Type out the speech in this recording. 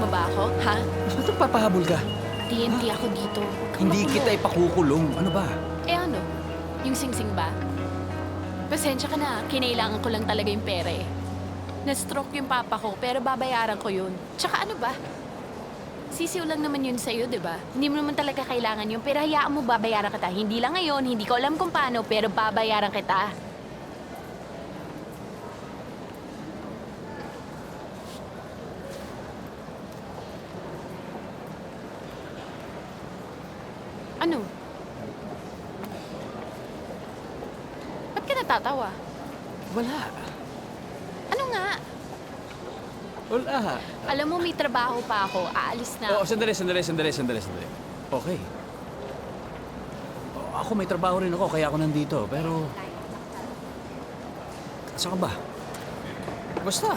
mo ba ako, ha? Ba't nagpapahabol ka? TNT ako dito. Huwag kang Hindi magulo. kita ipakukulong. Ano ba? Eh ano? Yung singsing ba? Pasensya ka na, kinailangan ko lang talaga yung pera eh. Na-stroke yung papa ko, pero babayaran ko yun. Tsaka ano ba? Sisiw lang naman yun sa'yo, di ba? Hindi mo naman talaga kailangan yun, pero hayaan mo babayaran kita. Hindi lang ngayon, hindi ko alam kung paano, pero babayaran kita. Ano? Ba't ka natatawa? Wala. Ano nga? Wala. Alam mo, may trabaho pa ako. Aalis na Oh, ako. sandali. Okay. Oh, ako may trabaho rin ako, kaya ako nandito. Pero... Saan ka ba? Basta.